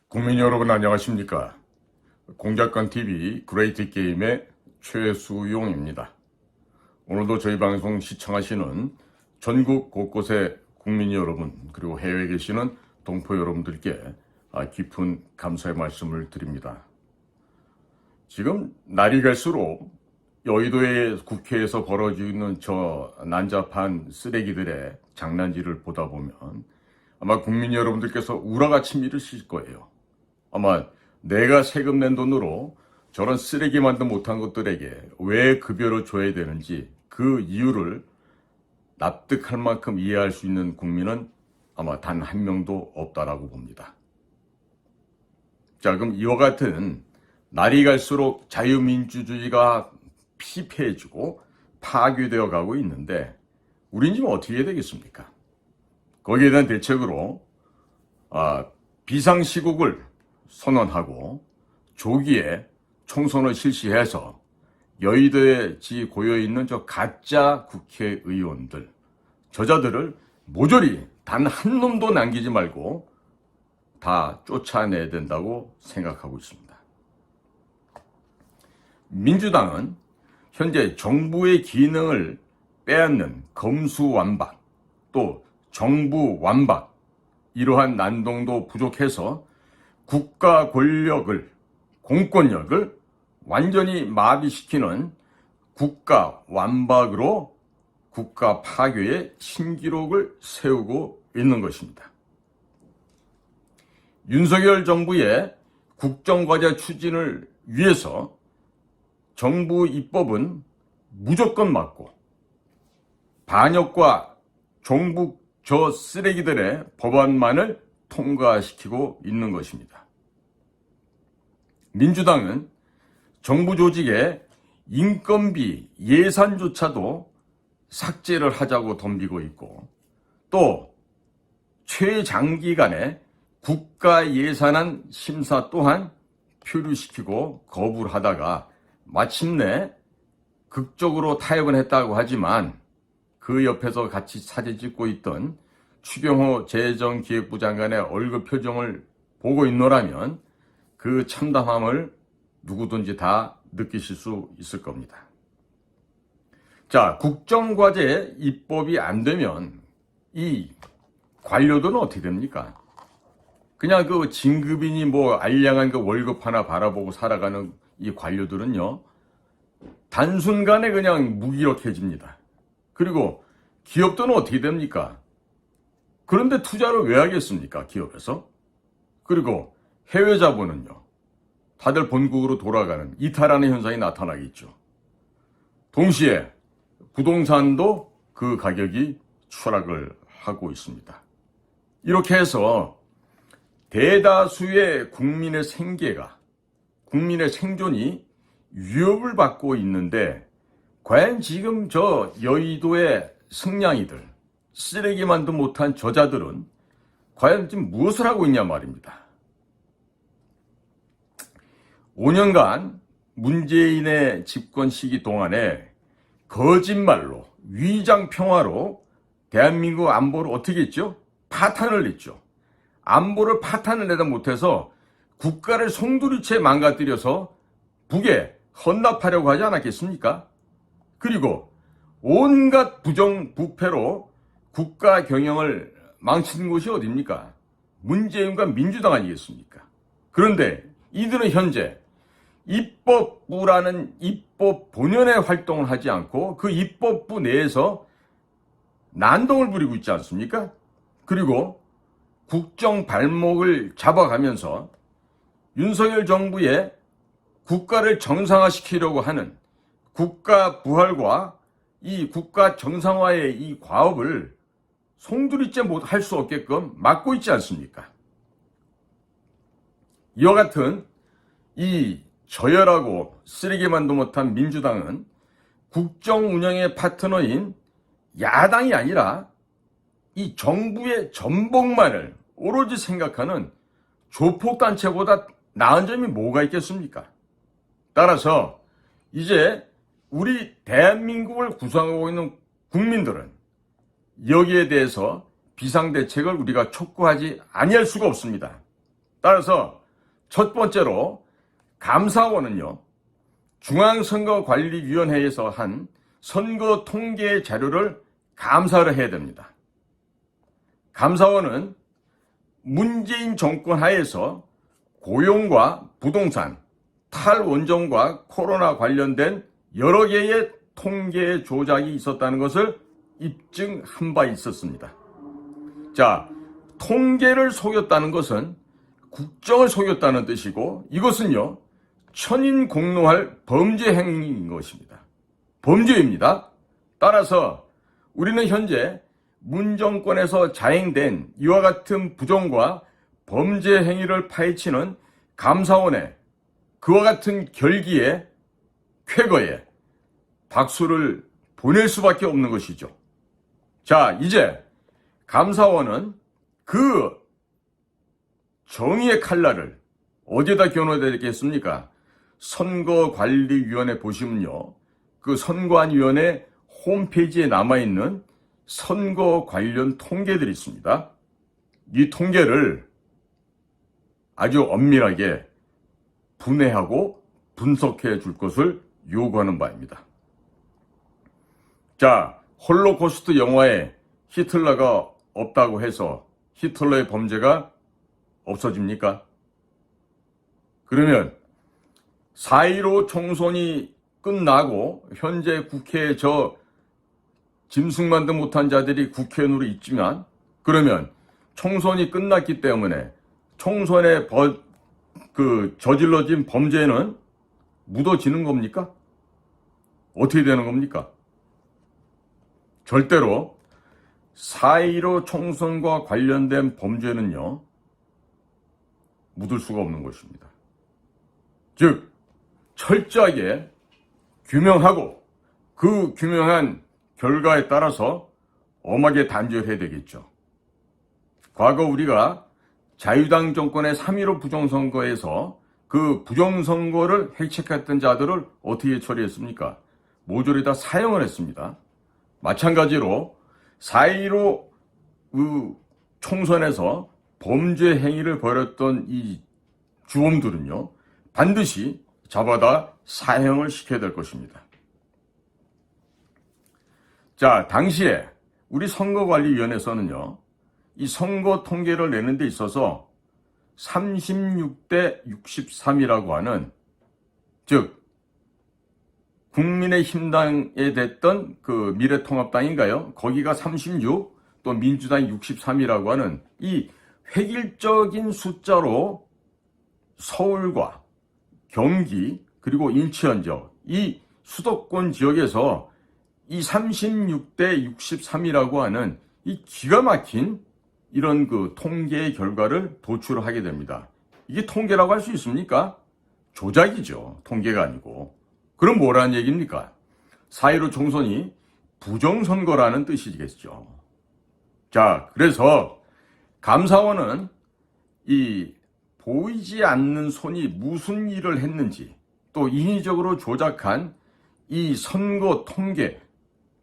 국민 여러분 안녕하십니까? 공작관TV 그레이트 게임의 최수용입니다. 오늘도 저희 방송 시청하시는 전국 곳곳의 국민 여러분 그리고 해외에 계시는 동포 여러분들께 깊은 감사의 말씀을 드립니다. 지금 날이 갈수록 여의도의 국회에서 벌어지고 있는 저 난잡한 쓰레기들의 장난질을 보다 보면 아마 국민 여러분들께서 우라가 치밀으실 거예요. 아마 내가 세금 낸 돈으로 저런 쓰레기만도 못한 것들에게 왜 급여를 줘야 되는지 그 이유를 납득할 만큼 이해할 수 있는 국민은 아마 단 한 명도 없다라고 봅니다. 자, 그럼 이와 같은 날이 갈수록 자유민주주의가 피폐해지고 파괴되어 가고 있는데 우린 지금 어떻게 해야 되겠습니까? 거기에 대한 대책으로 비상시국을 선언하고 조기에 총선을 실시해서 여의도에 고여있는 저 가짜 국회의원들, 저자들을 모조리 단 한 놈도 남기지 말고 다 쫓아내야 된다고 생각하고 있습니다. 민주당은 현재 정부의 기능을 빼앗는 검수완박, 또 정부 완박, 이러한 난동도 부족해서 국가 권력을, 공권력을 완전히 마비시키는 국가 완박으로 국가 파괴의 신기록을 세우고 있는 것입니다. 윤석열 정부의 국정과제 추진을 위해서 정부 입법은 무조건 맞고 반역과 종북 저 쓰레기들의 법안만을 통과시키고 있는 것입니다. 민주당은 정부 조직의 인건비 예산조차도 삭제를 하자고 덤비고 있고 또 최장기간의 국가 예산안 심사 또한 표류시키고 거부를 하다가 마침내 극적으로 타협은 했다고 하지만 그 옆에서 같이 사진 찍고 있던 추경호 재정기획부 장관의 얼굴 표정을 보고 있노라면 그 참담함을 누구든지 다 느끼실 수 있을 겁니다. 자, 국정과제 입법이 안 되면 이 관료들은 어떻게 됩니까? 그냥 그 진급인이 알량한 그 월급 하나 바라보고 살아가는 이 관료들은요, 단순간에 그냥 무기력해집니다. 그리고 기업들은 어떻게 됩니까? 그런데 투자를 왜 하겠습니까? 기업에서? 그리고 해외 자본은요. 다들 본국으로 돌아가는 이탈하는 현상이 나타나겠죠. 동시에 부동산도 그 가격이 추락을 하고 있습니다. 이렇게 해서 대다수의 국민의 생계가, 국민의 생존이 위협을 받고 있는데 과연 지금 저 여의도의 승냥이들, 쓰레기만도 못한 저자들은 과연 지금 무엇을 하고 있냐 말입니다. 5년간 문재인의 집권 시기 동안에 거짓말로, 위장 평화로 대한민국 안보를 어떻게 했죠? 파탄을 냈죠. 안보를 파탄을 내다 못해서 국가를 송두리째 망가뜨려서 북에 헌납하려고 하지 않았겠습니까? 그리고 온갖 부정부패로 국가 경영을 망치는 곳이 어디입니까? 문재인과 민주당 아니겠습니까? 그런데 이들은 현재 입법부라는 입법 본연의 활동을 하지 않고 그 입법부 내에서 난동을 부리고 있지 않습니까? 그리고 국정 발목을 잡아가면서 윤석열 정부의 국가를 정상화시키려고 하는 국가 부활과 이 국가 정상화의 이 과업을 송두리째 할 수 없게끔 막고 있지 않습니까? 이와 같은 이 저열하고 쓰레기만도 못한 민주당은 국정 운영의 파트너인 야당이 아니라 이 정부의 전복만을 오로지 생각하는 조폭단체보다 나은 점이 뭐가 있겠습니까? 따라서 이제 우리 대한민국을 구성하고 있는 국민들은 여기에 대해서 비상대책을 우리가 촉구하지 아니할 수가 없습니다. 따라서 첫 번째로 감사원은요, 중앙선거관리위원회에서 한 선거 통계 자료를 감사를 해야 됩니다. 감사원은 문재인 정권 하에서 고용과 부동산, 탈원전과 코로나 관련된 여러 개의 통계 조작이 있었다는 것을 입증한 바 있었습니다. 자, 통계를 속였다는 것은 국정을 속였다는 뜻이고, 이것은요, 천인공노할 범죄 행위인 것입니다. 범죄입니다. 따라서 우리는 현재 문 정권에서 자행된 이와 같은 부정과 범죄 행위를 파헤치는 감사원의 그와 같은 결기에, 쾌거에 박수를 보낼 수밖에 없는 것이죠. 자, 이제 감사원은 그 정의의 칼날을 어디에다 겨눠야겠습니까? 선거관리위원회 보시면요, 그 선관위원회 홈페이지에 남아있는 선거 관련 통계들이 있습니다. 이 통계를 아주 엄밀하게 분해하고 분석해 줄 것을 요구하는 바입니다. 자, 홀로코스트 영화에 히틀러가 없다고 해서 히틀러의 범죄가 없어집니까? 그러면 4.15 총선이 끝나고 현재 국회에 짐승만도 못한 자들이 국회의원으로 있지만, 그러면 총선이 끝났기 때문에 총선에 저질러진 범죄는 묻어지는 겁니까? 어떻게 되는 겁니까? 절대로 4.15 총선과 관련된 범죄는요, 묻을 수가 없는 것입니다. 즉, 철저하게 규명하고 그 규명한 결과에 따라서 엄하게 단죄해야 되겠죠. 과거 우리가 자유당 정권의 3.15 부정선거에서 그 부정선거를 해책했던 자들을 어떻게 처리했습니까? 모조리 다 사형을 했습니다. 마찬가지로 4.15 총선에서 범죄 행위를 벌였던 이 주범들은요, 반드시 잡아다 사형을 시켜야 될 것입니다. 자, 당시에 우리 선거관리위원회에서는요, 이 선거 통계를 내는 데 있어서 36대 63이라고 하는, 즉 국민의힘당에 됐던 그 미래통합당인가요? 거기가 36, 또 민주당이 63이라고 하는 이 획일적인 숫자로 서울과 경기 그리고 인천 지역, 이 수도권 지역에서 이 36대 63이라고 하는 이 기가 막힌 이런 그 통계의 결과를 도출하게 됩니다. 이게 통계라고 할 수 있습니까? 조작이죠. 통계가 아니고. 그럼 뭐라는 얘기입니까? 4.15 총선이 부정선거라는 뜻이겠죠. 자, 그래서 감사원은 이 보이지 않는 손이 무슨 일을 했는지, 또 인위적으로 조작한 이 선거 통계,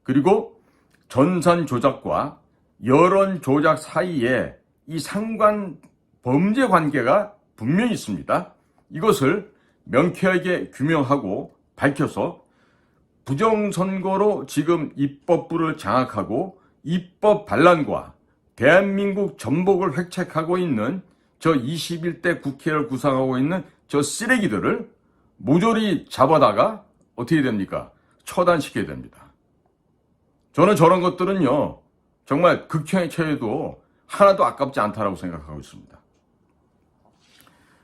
그리고 전산 조작과 여론 조작 사이에 이 상관 범죄 관계가 분명히 있습니다. 이것을 명쾌하게 규명하고 밝혀서 부정선거로 지금 입법부를 장악하고 입법 반란과 대한민국 전복을 획책하고 있는 저 21대 국회를 구성하고 있는 저 쓰레기들을 모조리 잡아다가 어떻게 됩니까? 처단시켜야 됩니다. 저는 저런 것들은요, 정말 극형에 처해도 하나도 아깝지 않다라고 생각하고 있습니다.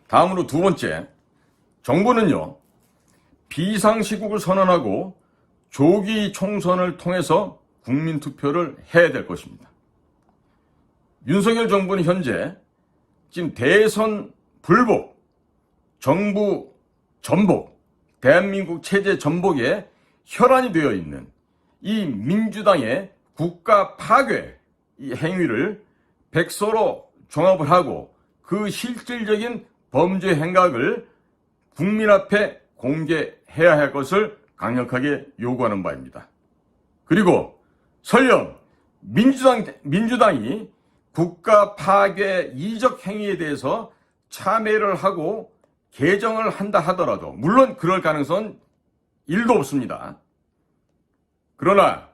다음으로 두 번째, 정부는요, 비상시국을 선언하고 조기 총선을 통해서 국민투표를 해야 될 것입니다. 윤석열 정부는 현재 지금 대선 불복, 정부 전복, 대한민국 체제 전복에 혈안이 되어 있는 이 민주당의 국가 파괴 이 행위를 백서로 종합을 하고 그 실질적인 범죄 행각을 국민 앞에 공개해야 할 것을 강력하게 요구하는 바입니다. 그리고 설령 민주당이 국가 파괴 이적 행위에 대해서 참여를 하고 개정을 한다 하더라도, 물론 그럴 가능성은 1도 없습니다. 그러나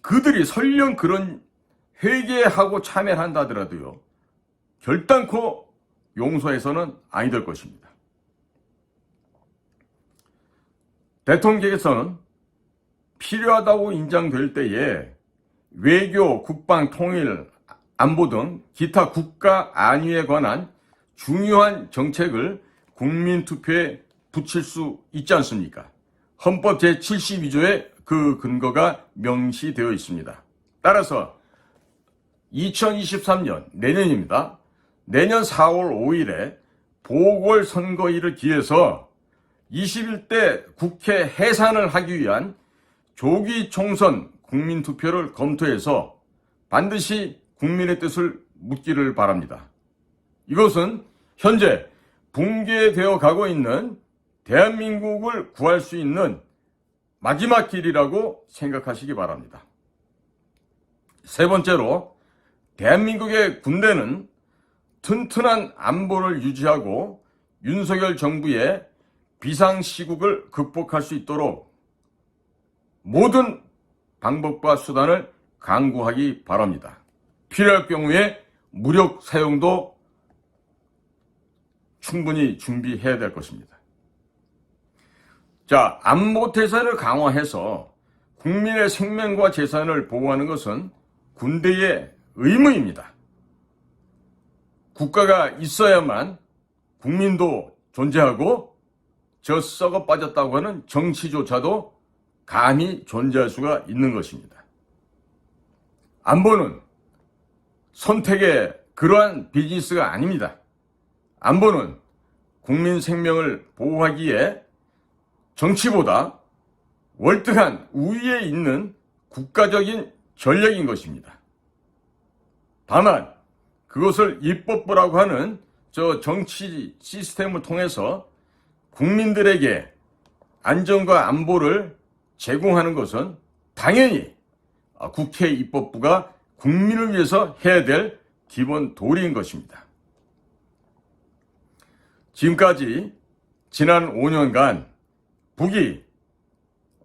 그들이 설령 그런 회개하고 참여를 한다 하더라도요, 결단코 용서해서는 아니 될 것입니다. 대통령께서는 필요하다고 인정될 때에 외교, 국방, 통일, 안보 등 기타 국가 안위에 관한 중요한 정책을 국민투표에 붙일 수 있지 않습니까? 헌법 제72조에 그 근거가 명시되어 있습니다. 따라서 2023년 내년입니다. 내년 4월 5일에 보궐선거일을 기해서 21대 국회 해산을 하기 위한 조기 총선 국민투표를 검토해서 반드시 국민의 뜻을 묻기를 바랍니다. 이것은 현재 붕괴되어 가고 있는 대한민국을 구할 수 있는 마지막 길이라고 생각하시기 바랍니다. 세 번째로, 대한민국의 군대는 튼튼한 안보를 유지하고 윤석열 정부의 비상시국을 극복할 수 있도록 모든 방법과 수단을 강구하기 바랍니다. 필요할 경우에 무력 사용도 충분히 준비해야 될 것입니다. 자, 안보태세를 강화해서 국민의 생명과 재산을 보호하는 것은 군대의 의무입니다. 국가가 있어야만 국민도 존재하고 저 썩어 빠졌다고 하는 정치조차도 감히 존재할 수가 있는 것입니다. 안보는 선택의 그러한 비즈니스가 아닙니다. 안보는 국민 생명을 보호하기에 정치보다 월등한 우위에 있는 국가적인 전략인 것입니다. 다만 그것을 입법부라고 하는 저 정치 시스템을 통해서 국민들에게 안전과 안보를 제공하는 것은 당연히 국회 입법부가 국민을 위해서 해야 될 기본 도리인 것입니다. 지금까지 지난 5년간 북이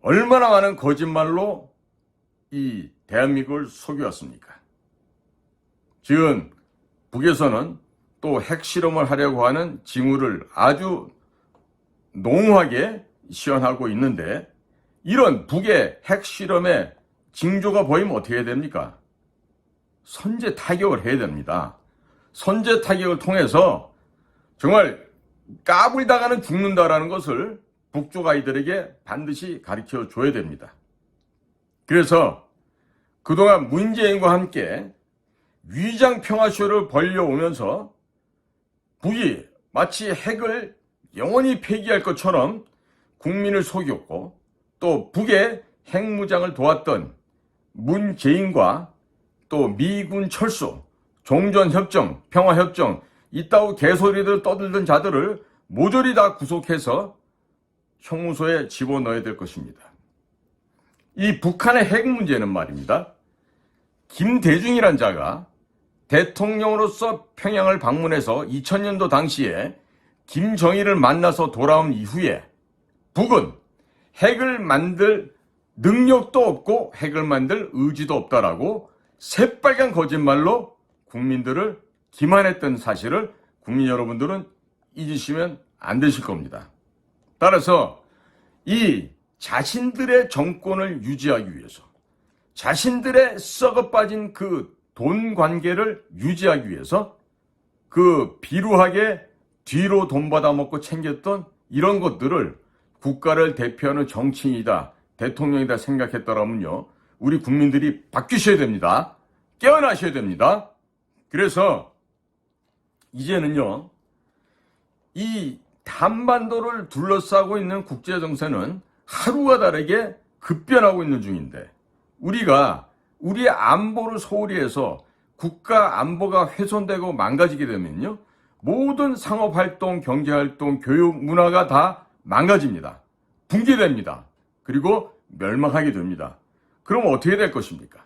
얼마나 많은 거짓말로 이 대한민국을 속여왔습니까? 지금 북에서는 또 핵실험을 하려고 하는 징후를 아주 농후하게 시연하고 있는데, 이런 북의 핵실험의 징조가 보이면 어떻게 해야 됩니까? 선제 타격을 해야 됩니다. 선제 타격을 통해서 정말 까불다가는 죽는다라는 것을 북쪽 아이들에게 반드시 가르쳐 줘야 됩니다. 그래서 그동안 문재인과 함께 위장 평화쇼를 벌려오면서 북이 마치 핵을 영원히 폐기할 것처럼 국민을 속였고, 또 북의 핵무장을 도왔던 문재인과 또 미군 철수, 종전협정, 평화협정 이따위 개소리를 떠들던 자들을 모조리 다 구속해서 형무소에 집어넣어야 될 것입니다. 이 북한의 핵 문제는 말입니다, 김대중이란 자가 대통령으로서 평양을 방문해서 2000년도 당시에 김정일을 만나서 돌아온 이후에 북은 핵을 만들 능력도 없고 핵을 만들 의지도 없다라고 새빨간 거짓말로 국민들을 기만했던 사실을 국민 여러분들은 잊으시면 안 되실 겁니다. 따라서 이 자신들의 정권을 유지하기 위해서, 자신들의 썩어빠진 그 돈 관계를 유지하기 위해서 그 비루하게 뒤로 돈 받아먹고 챙겼던 이런 것들을 국가를 대표하는 정치인이다, 대통령이다 생각했더라면요, 우리 국민들이 바뀌셔야 됩니다. 깨어나셔야 됩니다. 그래서 이제는요, 이 한반도를 둘러싸고 있는 국제 정세는 하루가 다르게 급변하고 있는 중인데, 우리가 우리의 안보를 소홀히 해서 국가 안보가 훼손되고 망가지게 되면요, 모든 상업활동, 경제활동, 교육, 문화가 다 망가집니다. 붕괴됩니다. 그리고 멸망하게 됩니다. 그럼 어떻게 될 것입니까?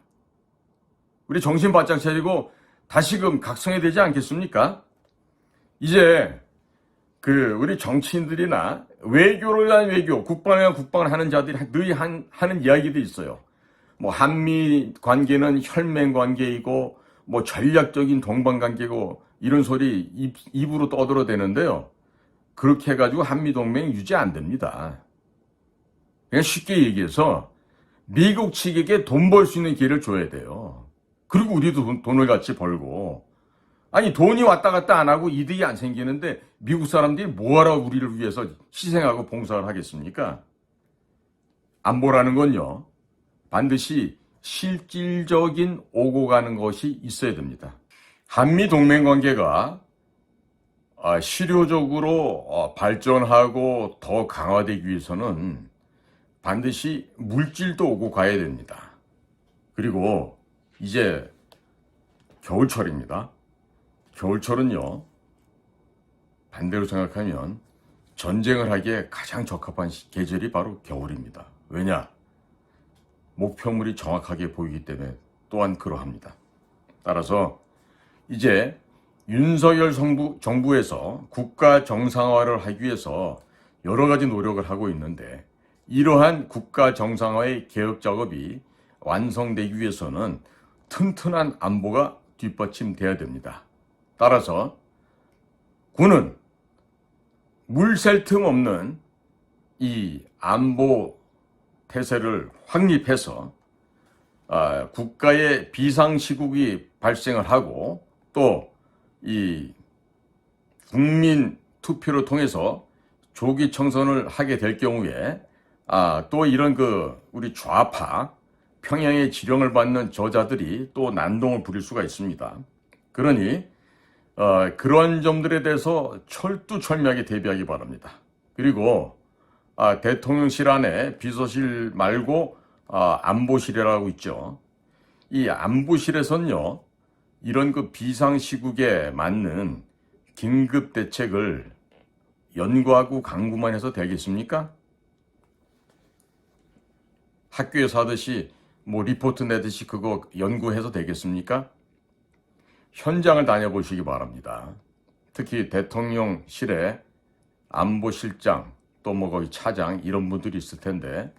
우리 정신 바짝 차리고 다시금 각성해야 되지 않겠습니까? 이제 우리 정치인들이나 외교를 위한 외교, 국방을 위한 국방을 하는 자들이 늘 하는 이야기도 있어요. 뭐 한미 관계는 혈맹 관계이고 뭐 전략적인 동반 관계고 이런 소리 입으로 떠들어대는데요. 그렇게 해가지고 한미 동맹 유지 안 됩니다. 그냥 쉽게 얘기해서 미국 측에게 돈 벌 수 있는 기회를 줘야 돼요. 그리고 우리도 돈을 같이 벌고. 아니 돈이 왔다 갔다 안 하고 이득이 안 생기는데 미국 사람들이 뭐하러 우리를 위해서 희생하고 봉사를 하겠습니까? 안보라는 건요. 반드시 실질적인 오고 가는 것이 있어야 됩니다. 한미 동맹 관계가 실효적으로 발전하고 더 강화되기 위해서는 반드시 물질도 오고 가야 됩니다. 그리고 이제 겨울철입니다. 겨울철은요, 반대로 생각하면 전쟁을 하기에 가장 적합한 계절이 바로 겨울입니다. 왜냐? 목표물이 정확하게 보이기 때문에 또한 그러합니다. 따라서 이제 윤석열 정부에서 국가 정상화를 하기 위해서 여러 가지 노력을 하고 있는데 이러한 국가 정상화의 개혁 작업이 완성되기 위해서는 튼튼한 안보가 뒷받침돼야 됩니다. 따라서 군은 물샐 틈 없는 이 안보 태세를 확립해서 국가의 비상시국이 발생을 하고 또 이 국민 투표를 통해서 조기 총선을 하게 될 경우에 또 이런 우리 좌파 평양의 지령을 받는 저자들이 또 난동을 부릴 수가 있습니다. 그러니 그런 점들에 대해서 철두철미하게 대비하기 바랍니다. 그리고 대통령실 안에 비서실 말고 안보실이라고 있죠. 이 안보실에서는요, 이런 비상시국에 맞는 긴급 대책을 연구하고 강구만 해서 되겠습니까? 학교에서 하듯이 뭐 리포트 내듯이 그거 연구해서 되겠습니까? 현장을 다녀보시기 바랍니다. 특히 대통령실에 안보실장 또 뭐 거기 차장 이런 분들이 있을 텐데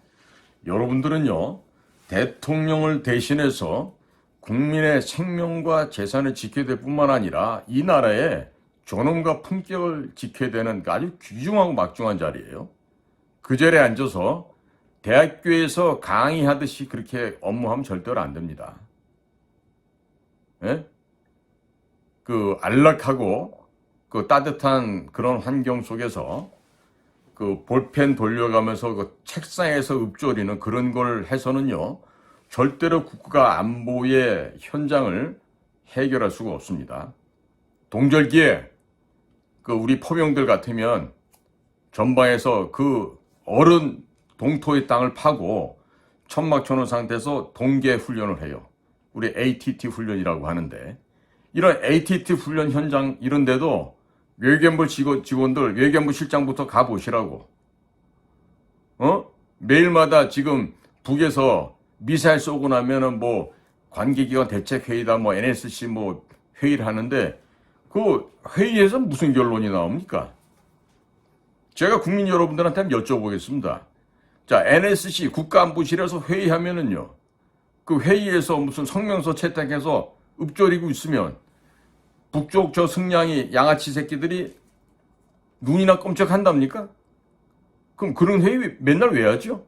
여러분들은요, 대통령을 대신해서 국민의 생명과 재산을 지켜야 될 뿐만 아니라 이 나라의 존엄과 품격을 지켜야 되는 아주 귀중하고 막중한 자리예요. 그 자리에 앉아서 대학교에서 강의하듯이 그렇게 업무하면 절대로 안 됩니다. 예? 안락하고 따뜻한 그런 환경 속에서 볼펜 돌려가면서 책상에서 읊조리는 그런 걸 해서는요, 절대로 국가 안보의 현장을 해결할 수가 없습니다. 동절기에 우리 포병들 같으면 전방에서 어른 동토의 땅을 파고 천막천원 상태에서 동계 훈련을 해요. 우리 ATT 훈련이라고 하는데 이런 ATT 훈련 현장 이런 데도 외교부 직원들, 외교부 실장부터 가보시라고. 매일마다 지금 북에서 미사일 쏘고 나면은 뭐 관계기관 대책회의다 뭐 NSC 뭐 회의를 하는데 그 회의에서 무슨 결론이 나옵니까? 제가 국민 여러분들한테 한번 여쭤보겠습니다. 자, NSC 국가안보실에서 회의하면은요, 그 회의에서 무슨 성명서 채택해서 읊조리고 있으면 북쪽 저 승냥이 양아치 새끼들이 눈이나 끔찍한답니까? 그럼 그런 회의 맨날 왜 하죠?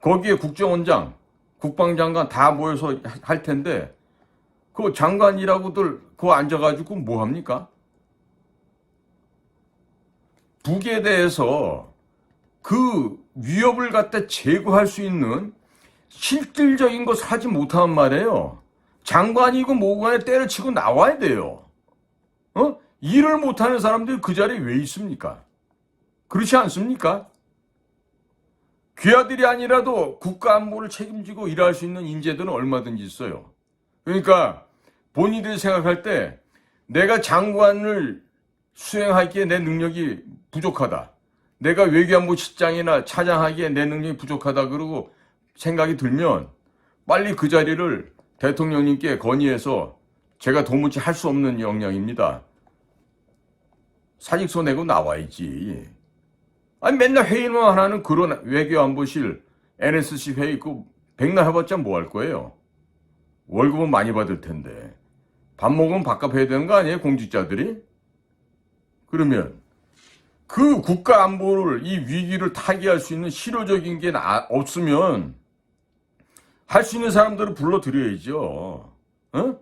거기에 국정원장, 국방장관 다 모여서 할 텐데 그 장관이라고들 그거 앉아가지고 뭐 합니까? 북에 대해서 그 위협을 갖다 제거할 수 있는 실질적인 것을 하지 못하는 말이에요. 장관이고 뭐고 간에 때려치고 나와야 돼요. 일을 못하는 사람들이 그 자리에 왜 있습니까? 그렇지 않습니까? 귀하들이 아니라도 국가 안보를 책임지고 일할 수 있는 인재들은 얼마든지 있어요. 그러니까 본인들이 생각할 때 내가 장관을 수행하기에 내 능력이 부족하다. 내가 외교안보실장이나 차장하기에 내 능력이 부족하다 그러고 생각이 들면 빨리 그 자리를 대통령님께 건의해서 제가 도무지 할 수 없는 역량입니다. 사직서 내고 나와야지. 아니 맨날 회의만 하는 그런 외교안보실 NSC 회의 그 백날 해봤자 뭐 할 거예요? 월급은 많이 받을 텐데 밥 먹으면 밥값 해야 되는 거 아니에요, 공직자들이? 그러면 그 국가 안보를 이 위기를 타개할 수 있는 실효적인 게 없으면 할 수 있는 사람들을 불러들여야죠. 어?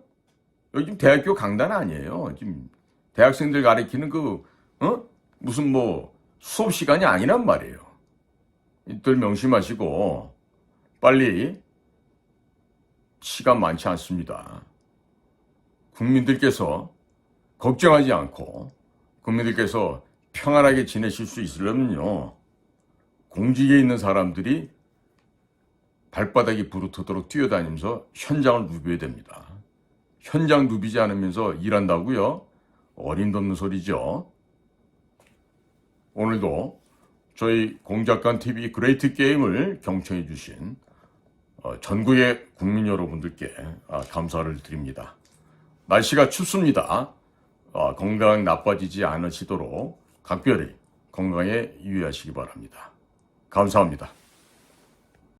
여기 지금 대학교 강단 아니에요. 지금 대학생들 가르치는 무슨 수업 시간이 아니란 말이에요. 이들 명심하시고 빨리, 시간 많지 않습니다. 국민들께서 걱정하지 않고 국민들께서 평안하게 지내실 수 있으려면요, 공직에 있는 사람들이 발바닥이 부르트도록 뛰어다니면서 현장을 누벼야 됩니다. 현장 누비지 않으면서 일한다고요? 어림도 없는 소리죠. 오늘도 저희 공작관 TV 그레이트 게임을 경청해 주신 전국의 국민 여러분들께 감사를 드립니다. 날씨가 춥습니다. 건강 나빠지지 않으시도록 각별히 건강에 유의하시기 바랍니다. 감사합니다.